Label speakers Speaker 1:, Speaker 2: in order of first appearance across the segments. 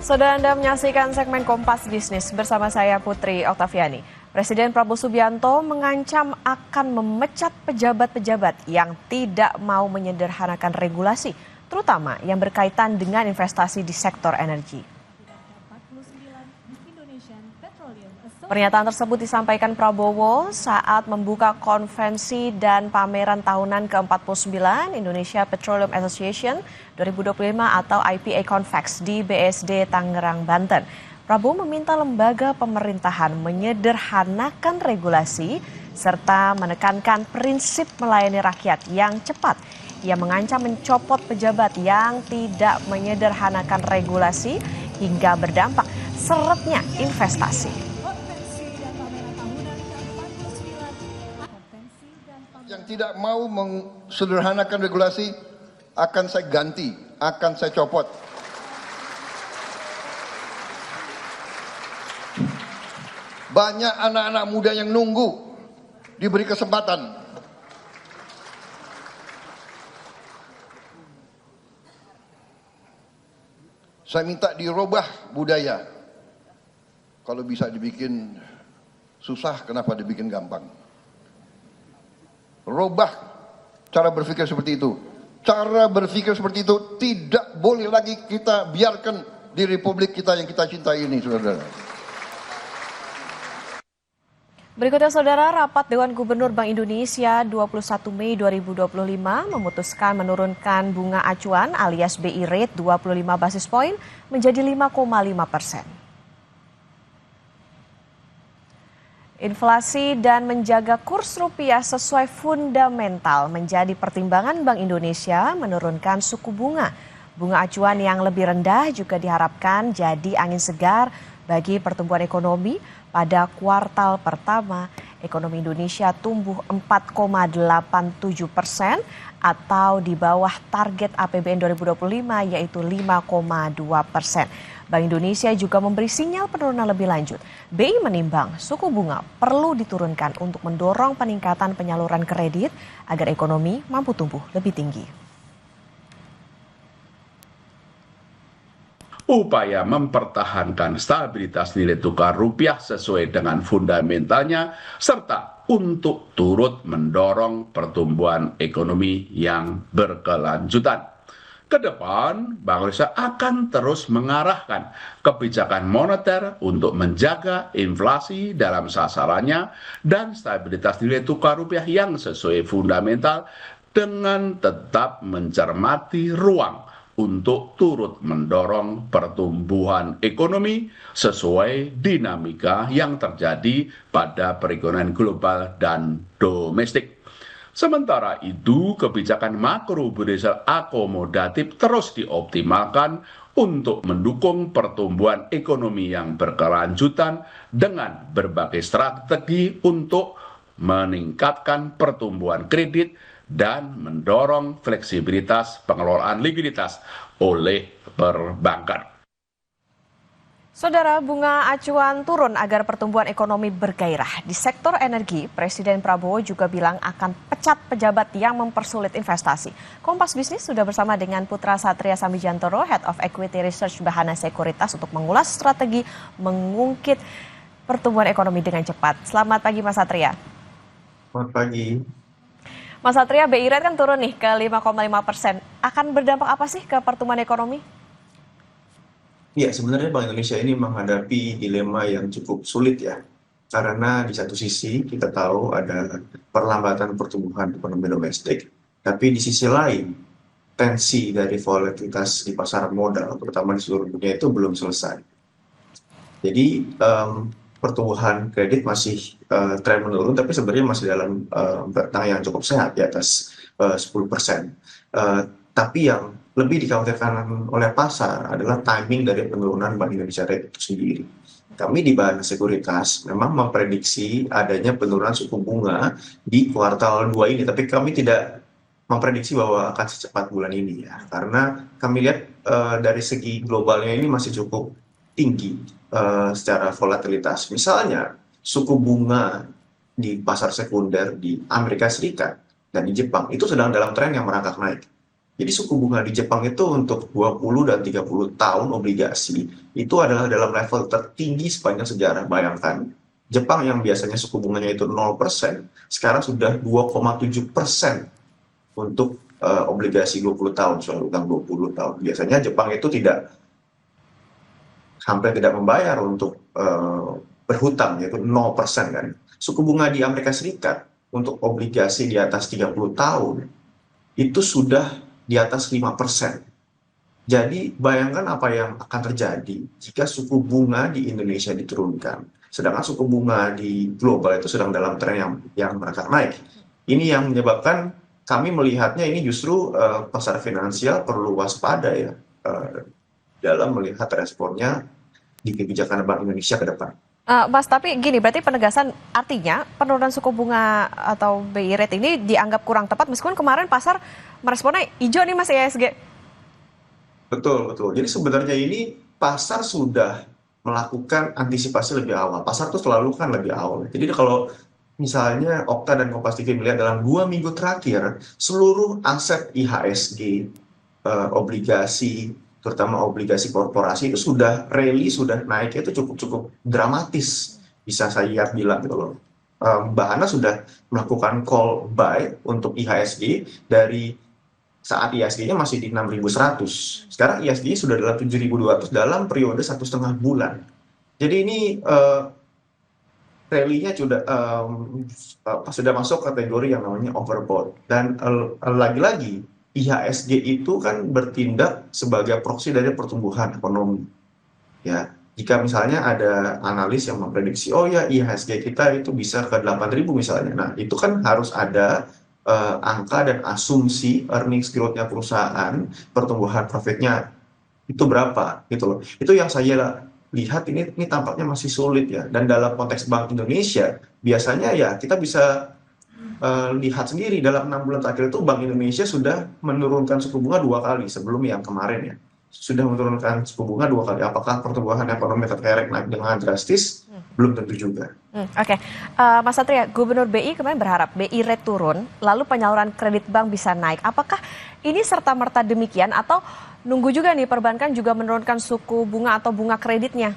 Speaker 1: Saudara, Anda menyaksikan segmen Kompas Bisnis bersama saya Putri Oktaviani. Presiden Prabowo Subianto mengancam akan memecat pejabat-pejabat yang tidak mau menyederhanakan regulasi, terutama yang berkaitan dengan investasi di sektor energi. Pernyataan tersebut disampaikan Prabowo saat membuka konvensi dan pameran tahunan ke-49 Indonesia Petroleum Association 2025 atau IPA Convex di BSD Tangerang, Banten. Prabowo meminta lembaga pemerintahan menyederhanakan regulasi serta menekankan prinsip melayani rakyat yang cepat. Ia mengancam mencopot pejabat yang tidak menyederhanakan regulasi hingga berdampak seretnya investasi.
Speaker 2: Yang tidak mau mensederhanakan regulasi akan saya ganti, akan saya copot. Banyak anak-anak muda yang nunggu diberi kesempatan. Saya minta dirubah budaya. Kalau bisa dibikin susah, kenapa dibikin gampang? Robah cara berpikir seperti itu. Cara berpikir seperti itu tidak boleh lagi kita biarkan di republik kita yang kita cintai ini, saudara.
Speaker 1: Berikutnya, saudara, rapat Dewan Gubernur Bank Indonesia 21 Mei 2025 memutuskan menurunkan bunga acuan alias BI rate 25 basis poin menjadi 5,5%. Inflasi dan menjaga kurs rupiah sesuai fundamental menjadi pertimbangan Bank Indonesia menurunkan suku bunga. Bunga acuan yang lebih rendah juga diharapkan jadi angin segar bagi pertumbuhan ekonomi. Pada kuartal pertama, ekonomi Indonesia tumbuh 4,87% atau di bawah target APBN 2025 yaitu 5,2%. Bank Indonesia juga memberi sinyal penurunan lebih lanjut. BI menimbang suku bunga perlu diturunkan untuk mendorong peningkatan penyaluran kredit agar ekonomi mampu tumbuh lebih tinggi.
Speaker 3: Upaya mempertahankan stabilitas nilai tukar rupiah sesuai dengan fundamentalnya, serta untuk turut mendorong pertumbuhan ekonomi yang berkelanjutan. Kedepan, Bank Indonesia akan terus mengarahkan kebijakan moneter untuk menjaga inflasi dalam sasarannya dan stabilitas nilai tukar rupiah yang sesuai fundamental dengan tetap mencermati ruang untuk turut mendorong pertumbuhan ekonomi sesuai dinamika yang terjadi pada perekonomian global dan domestik. Sementara itu, kebijakan makrobudensial akomodatif terus dioptimalkan untuk mendukung pertumbuhan ekonomi yang berkelanjutan dengan berbagai strategi untuk meningkatkan pertumbuhan kredit dan mendorong fleksibilitas pengelolaan likuiditas oleh perbankan.
Speaker 1: Saudara, bunga acuan turun agar pertumbuhan ekonomi bergairah. Di sektor energi, Presiden Prabowo juga bilang akan pecat pejabat yang mempersulit investasi. Kompas Bisnis sudah bersama dengan Putra Satria Samijantoro, Head of Equity Research Bahana Sekuritas untuk mengulas strategi mengungkit pertumbuhan ekonomi dengan cepat. Selamat pagi, Mas Satria.
Speaker 4: Selamat pagi.
Speaker 1: Mas Satria, BI rate kan turun nih ke 5,5%. Akan berdampak apa sih ke pertumbuhan ekonomi?
Speaker 4: Ya, sebenarnya Bank Indonesia ini menghadapi dilema yang cukup sulit ya. Karena di satu sisi kita tahu ada perlambatan pertumbuhan ekonomi domestik, tapi di sisi lain tensi dari volatilitas di pasar modal, terutama di seluruh dunia itu belum selesai. Jadi pertumbuhan kredit masih tren menurun, tapi sebenarnya masih dalam rentang yang cukup sehat di atas 10%. Tapi yang lebih dikhawatirkan oleh pasar adalah timing dari penurunan Bank Indonesia rate itu sendiri. Kami di Bahana Sekuritas memang memprediksi adanya penurunan suku bunga di kuartal 2 ini, tapi kami tidak memprediksi bahwa akan secepat bulan ini ya, karena kami lihat dari segi globalnya ini masih cukup tinggi secara volatilitas. Misalnya suku bunga di pasar sekunder di Amerika Serikat dan di Jepang itu sedang dalam tren yang merangkak naik. Jadi suku bunga di Jepang itu untuk 20 dan 30 tahun obligasi itu adalah dalam level tertinggi sepanjang sejarah. Bayangkan, Jepang yang biasanya suku bunganya itu 0%, sekarang sudah 2,7% untuk obligasi 20 tahun, soal utang 20 tahun. Biasanya Jepang itu hampir tidak membayar untuk berhutang, yaitu 0% kan. Suku bunga di Amerika Serikat untuk obligasi di atas 30 tahun itu sudah di atas 5%. Jadi bayangkan apa yang akan terjadi jika suku bunga di Indonesia diturunkan. Sedangkan suku bunga di global itu sedang dalam tren yang merangkak naik. Ini yang menyebabkan kami melihatnya ini justru pasar finansial perlu waspada ya dalam melihat responnya di kebijakan Bank Indonesia ke depan.
Speaker 1: Mas, tapi gini, berarti penegasan artinya penurunan suku bunga atau BI rate ini dianggap kurang tepat meskipun kemarin pasar meresponnya hijau nih Mas IHSG.
Speaker 4: Betul, betul. Jadi sebenarnya ini pasar sudah melakukan antisipasi lebih awal. Pasar tuh selalu kan lebih awal. Jadi kalau misalnya Okta dan Kompas TV melihat dalam 2 minggu terakhir, seluruh aset IHSG, obligasi, terutama obligasi korporasi itu sudah rally, sudah naiknya itu cukup dramatis. Bisa saya bilang gitu loh. Mbak Hana sudah melakukan call buy untuk IHSG dari saat IHSG-nya masih di 6.100. Sekarang IHSG-nya sudah dalam 7.200 dalam periode 1,5 bulan. Jadi ini rally-nya sudah masuk kategori yang namanya overbought. Dan lagi-lagi IHSG itu kan bertindak sebagai proksi dari pertumbuhan ekonomi. Ya, jika misalnya ada analis yang memprediksi, oh ya IHSG kita itu bisa ke 8.000 misalnya. Nah, itu kan harus ada angka dan asumsi earnings growth-nya perusahaan, pertumbuhan profitnya itu berapa gitu loh. Itu yang saya lihat ini tampaknya masih sulit ya. Dan dalam konteks Bank Indonesia, biasanya ya kita bisa lihat sendiri dalam 6 bulan terakhir itu Bank Indonesia sudah menurunkan suku bunga 2 kali sebelum yang kemarin ya. Sudah menurunkan suku bunga 2 kali. Apakah pertumbuhan ekonomi terkerek naik dengan drastis? Belum tentu juga.
Speaker 1: Oke. Mas Satria, Gubernur BI kemarin berharap BI rate turun, lalu penyaluran kredit bank bisa naik. Apakah ini serta-merta demikian atau nunggu juga nih perbankan juga menurunkan suku bunga atau bunga kreditnya?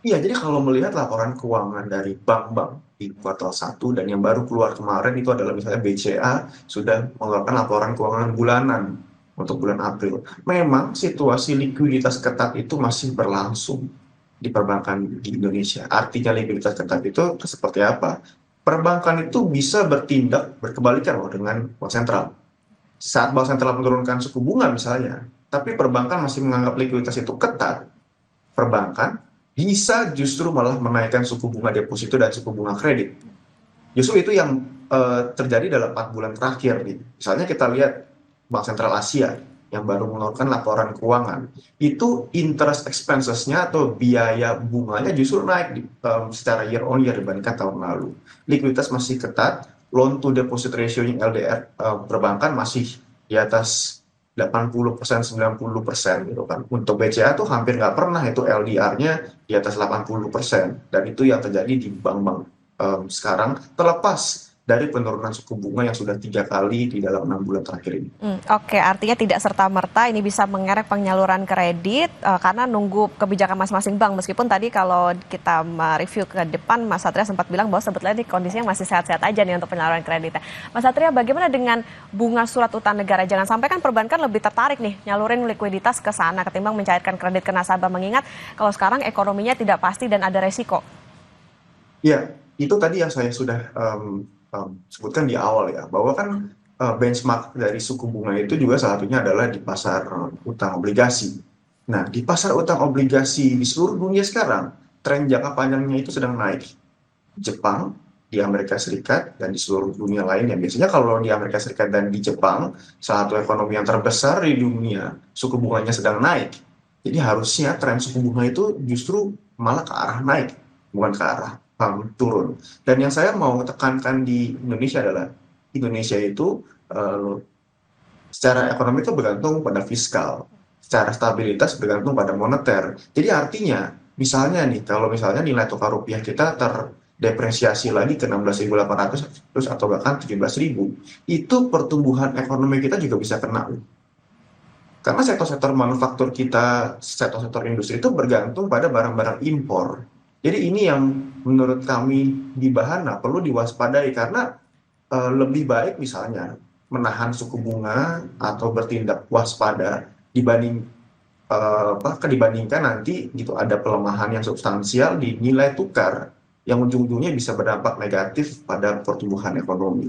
Speaker 4: Iya, jadi kalau melihat laporan keuangan dari bank-bank di kuartal 1 dan yang baru keluar kemarin itu adalah misalnya BCA sudah mengeluarkan laporan keuangan bulanan untuk bulan April. Memang situasi likuiditas ketat itu masih berlangsung di perbankan di Indonesia. Artinya likuiditas ketat itu seperti apa? Perbankan itu bisa bertindak berkebalikan loh dengan Bank Sentral. Saat Bank Sentral menurunkan suku bunga misalnya, tapi perbankan masih menganggap likuiditas itu ketat, perbankan bisa justru malah menaikkan suku bunga deposito dan suku bunga kredit. Justru itu yang terjadi dalam 4 bulan terakhir nih. Misalnya kita lihat Bank Sentral Asia yang baru mengeluarkan laporan keuangan, itu interest expenses-nya atau biaya bunganya justru naik secara year on year dibandingkan tahun lalu. Likuiditas masih ketat, loan to deposit ratio-nya LDR perbankan masih di atas 80%, 90% gitu kan. Untuk BCA tuh hampir nggak pernah itu LDR-nya di atas 80%. Dan itu yang terjadi di bank-bank sekarang, terlepas dari penurunan suku bunga yang sudah 3 kali di dalam 6 bulan terakhir ini.
Speaker 1: Oke, artinya tidak serta-merta ini bisa mengerek penyaluran kredit karena nunggu kebijakan masing-masing bank. Meskipun tadi kalau kita mereview ke depan, Mas Satria sempat bilang bahwa sebetulnya ini kondisinya masih sehat-sehat aja nih untuk penyaluran kreditnya. Mas Satria, bagaimana dengan bunga surat utang negara? Jangan sampai kan perbankan lebih tertarik nih nyalurin likuiditas ke sana ketimbang mencairkan kredit ke nasabah, mengingat kalau sekarang ekonominya tidak pasti dan ada resiko.
Speaker 4: Ya, itu tadi yang saya sudah sebutkan di awal ya, bahwa kan benchmark dari suku bunga itu juga salah satunya adalah di pasar utang obligasi. Nah, di pasar utang obligasi di seluruh dunia sekarang, tren jangka panjangnya itu sedang naik. Jepang, di Amerika Serikat, dan di seluruh dunia lainnya. Biasanya kalau di Amerika Serikat dan di Jepang, salah satu ekonomi yang terbesar di dunia, suku bunganya sedang naik. Jadi harusnya tren suku bunga itu justru malah ke arah naik, bukan ke arah turun. Dan yang saya mau tekankan di Indonesia adalah Indonesia itu secara ekonomi itu bergantung pada fiskal, secara stabilitas bergantung pada moneter. Jadi artinya misalnya nih, kalau misalnya nilai tukar rupiah kita depresiasi lagi ke 16.800 terus atau bahkan 17.000, itu pertumbuhan ekonomi kita juga bisa kena. Karena sektor-sektor manufaktur kita, sektor-sektor industri itu bergantung pada barang-barang impor. Jadi ini yang menurut kami di Bahana perlu diwaspadai, karena lebih baik misalnya menahan suku bunga atau bertindak waspada dibandingkan nanti gitu ada pelemahan yang substansial di nilai tukar yang ujung-ujungnya bisa berdampak negatif pada pertumbuhan ekonomi.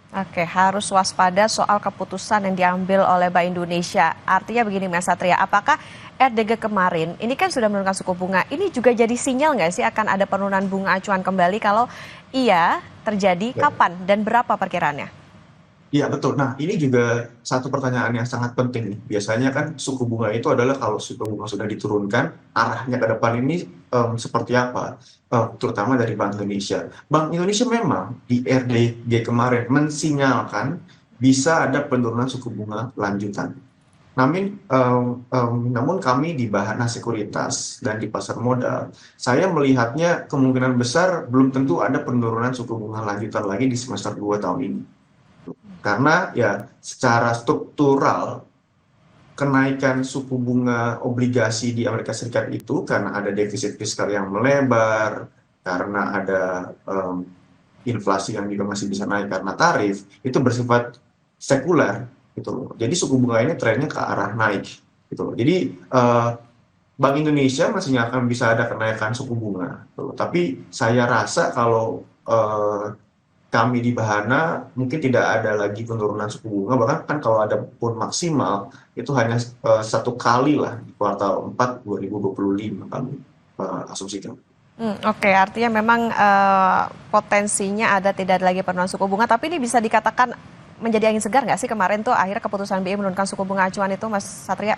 Speaker 1: Oke, harus waspada soal keputusan yang diambil oleh Bank Indonesia. Artinya begini Mas Satria, apakah RDG kemarin ini kan sudah menurunkan suku bunga, ini juga jadi sinyal nggak sih akan ada penurunan bunga acuan kembali? Kalau iya terjadi, kapan dan berapa perkiraannya?
Speaker 4: Iya betul. Nah ini juga satu pertanyaan yang sangat penting nih. Biasanya kan suku bunga itu adalah kalau suku bunga sudah diturunkan, arahnya ke depan ini seperti apa? Terutama dari Bank Indonesia. Bank Indonesia memang di RDG kemarin mensinyalkan bisa ada penurunan suku bunga lanjutan. Namun kami di Bahana Sekuritas dan di pasar modal, saya melihatnya kemungkinan besar belum tentu ada penurunan suku bunga lanjutan lagi di semester 2 tahun ini. Karena ya secara struktural kenaikan suku bunga obligasi di Amerika Serikat itu karena ada defisit fiskal yang melebar, karena ada inflasi yang juga masih bisa naik karena tarif, itu bersifat sekuler gitu loh. Jadi suku bunga ini trennya ke arah naik gitu loh. Jadi Bank Indonesia masih akan bisa ada kenaikan suku bunga gitu loh. Tapi saya rasa kalau kami di Bahana mungkin tidak ada lagi penurunan suku bunga, bahkan kan kalau ada pun maksimal itu hanya satu kali lah di kuartal 4 2025 kami asumsikan.
Speaker 1: Oke, artinya memang potensinya ada tidak ada lagi penurunan suku bunga, tapi ini bisa dikatakan menjadi angin segar nggak sih kemarin tuh akhirnya keputusan BI menurunkan suku bunga acuan itu, Mas Satria?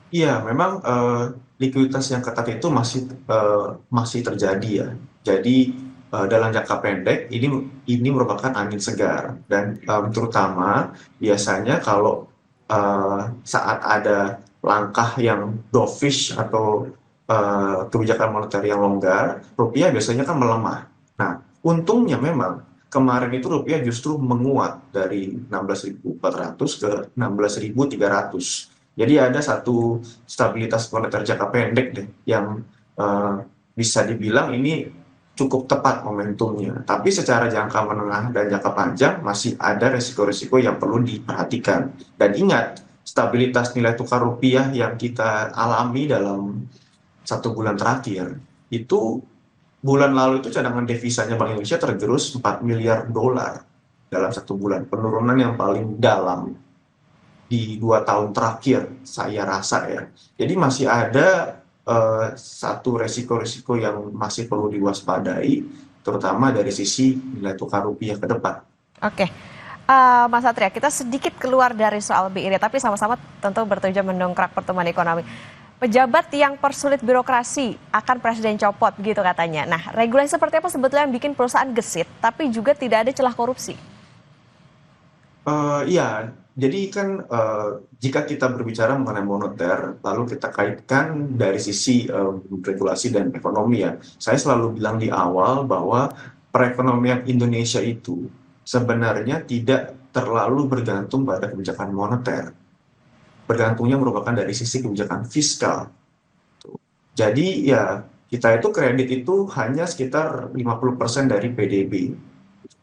Speaker 4: Iya, memang likuiditas yang ketat itu masih terjadi ya. Jadi dalam jangka pendek ini merupakan angin segar, dan terutama biasanya kalau saat ada langkah yang dovish atau kebijakan moneter yang longgar, rupiah biasanya kan melemah. Nah, untungnya memang kemarin itu rupiah justru menguat dari 16.400 ke 16.300. Jadi ada satu stabilitas moneter jangka pendek deh yang bisa dibilang ini cukup tepat momentumnya. Tapi secara jangka menengah dan jangka panjang masih ada resiko-resiko yang perlu diperhatikan. Dan ingat, stabilitas nilai tukar rupiah yang kita alami dalam 1 bulan terakhir, itu bulan lalu itu cadangan devisanya Bank Indonesia tergerus 4 miliar dolar dalam 1 bulan. Penurunan yang paling dalam di 2 tahun terakhir, saya rasa ya. Jadi masih ada satu resiko-resiko yang masih perlu diwaspadai, terutama dari sisi nilai tukar rupiah ke depan.
Speaker 1: Oke, Mas Satria, kita sedikit keluar dari soal BI, tapi sama-sama tentu bertujuan mendongkrak pertumbuhan ekonomi. Pejabat yang persulit birokrasi akan presiden copot, begitu katanya. Nah, regulasi seperti apa sebetulnya yang bikin perusahaan gesit, tapi juga tidak ada celah korupsi?
Speaker 4: Iya, jadi kan jika kita berbicara mengenai moneter, lalu kita kaitkan dari sisi regulasi dan ekonomi ya. Saya selalu bilang di awal bahwa perekonomian Indonesia itu sebenarnya tidak terlalu bergantung pada kebijakan moneter. Bergantungnya merupakan dari sisi kebijakan fiskal. Jadi ya kita itu kredit itu hanya sekitar 50% dari PDB.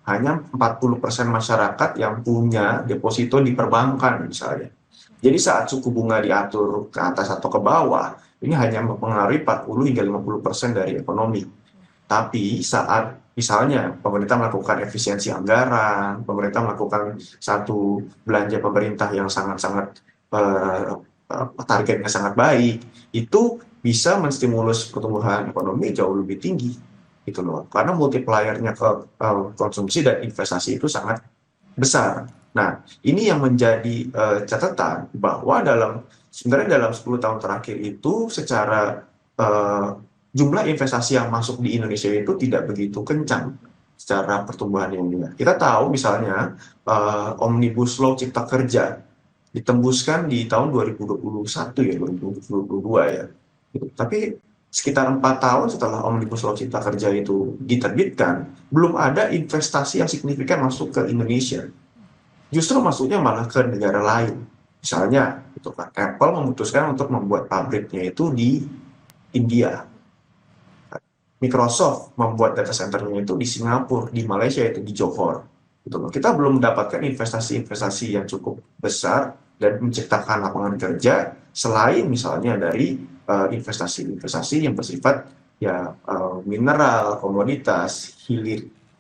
Speaker 4: Hanya 40% masyarakat yang punya deposito di perbankan misalnya. Jadi saat suku bunga diatur ke atas atau ke bawah, ini hanya mempengaruhi 40 hingga 50% dari ekonomi. Tapi saat misalnya pemerintah melakukan efisiensi anggaran, pemerintah melakukan satu belanja pemerintah yang sangat-sangat targetnya sangat baik, itu bisa menstimulus pertumbuhan ekonomi jauh lebih tinggi. Gitu loh. Karena multipliernya ke konsumsi dan investasi itu sangat besar. Nah, ini yang menjadi catatan bahwa sebenarnya dalam 10 tahun terakhir itu secara jumlah investasi yang masuk di Indonesia itu tidak begitu kencang secara pertumbuhan yang. Kita tahu misalnya Omnibus Law Cipta Kerja ditembuskan di tahun 2021 ya, 2022 ya. Gitu. Tapi sekitar 4 tahun setelah Omnibus Law Cipta Kerja itu diterbitkan, belum ada investasi yang signifikan masuk ke Indonesia. Justru masuknya malah ke negara lain. Misalnya, itu kan Apple memutuskan untuk membuat pabriknya itu di India. Microsoft membuat data centernya itu di Singapura, di Malaysia itu di Johor. Gitu loh. Kita belum mendapatkan investasi-investasi yang cukup besar dan menciptakan lapangan kerja selain misalnya dari investasi-investasi yang bersifat mineral, komoditas,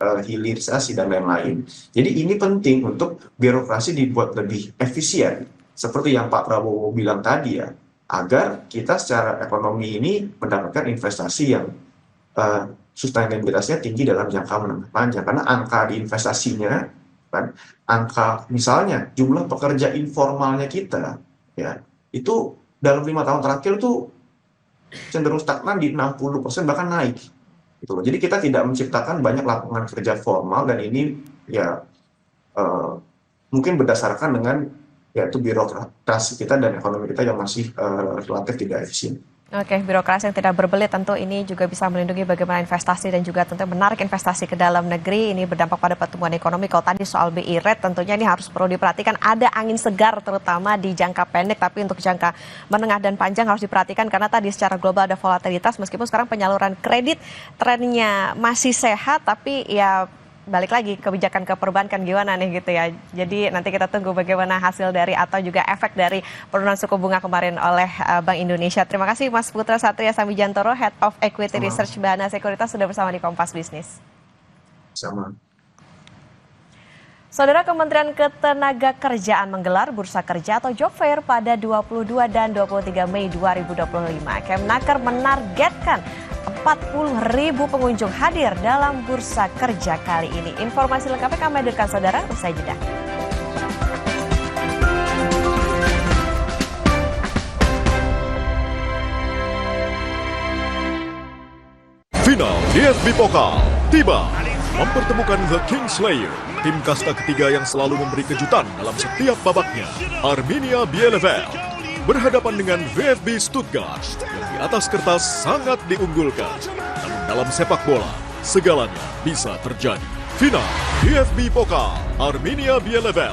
Speaker 4: hilirisasi dan lain-lain. Jadi ini penting untuk birokrasi dibuat lebih efisien, seperti yang Pak Prabowo bilang tadi ya, agar kita secara ekonomi ini mendapatkan investasi yang sustainabilitasnya tinggi dalam jangka menengah panjang. Karena angka di investasinya, kan, angka misalnya jumlah pekerja informalnya kita, ya itu dalam 5 tahun terakhir itu cenderung stagnan di 60% bahkan naik. Gitu loh. Jadi kita tidak menciptakan banyak lapangan kerja formal dan ini ya mungkin berdasarkan dengan yaitu birokrasi kita dan ekonomi kita yang masih relatif tidak efisien.
Speaker 1: Oke, birokrasi yang tidak berbelit tentu ini juga bisa melindungi bagaimana investasi dan juga tentu menarik investasi ke dalam negeri. Ini berdampak pada pertumbuhan ekonomi. Kalau tadi soal BI rate tentunya ini harus perlu diperhatikan. Ada angin segar terutama di jangka pendek, tapi untuk jangka menengah dan panjang harus diperhatikan karena tadi secara global ada volatilitas. Meskipun sekarang penyaluran kredit trennya masih sehat, tapi ya balik lagi kebijakan ke perbankan gimana nih gitu ya. Jadi nanti kita tunggu bagaimana hasil dari atau juga efek dari penurunan suku bunga kemarin oleh Bank Indonesia. Terima kasih Mas Putra Satria Samijantoro, Head of Equity Research Bahana Sekuritas sudah bersama di Kompas Bisnis.
Speaker 4: Sama.
Speaker 1: Saudara, Kementerian Ketenagakerjaan menggelar Bursa Kerja atau Job Fair pada 22 dan 23 Mei 2025. Kemnaker menargetkan 40.000 pengunjung hadir dalam Bursa Kerja kali ini. Informasi lengkapnya kami hadirkan saudara usai jeda.
Speaker 5: Final DFB Pokal tiba, mempertemukan The Kingslayer, tim kasta ketiga yang selalu memberi kejutan dalam setiap babaknya. Arminia Bielefeld berhadapan dengan VfB Stuttgart yang di atas kertas sangat diunggulkan. Namun dalam sepak bola, segalanya bisa terjadi. Final DFB Pokal, Arminia Bielefeld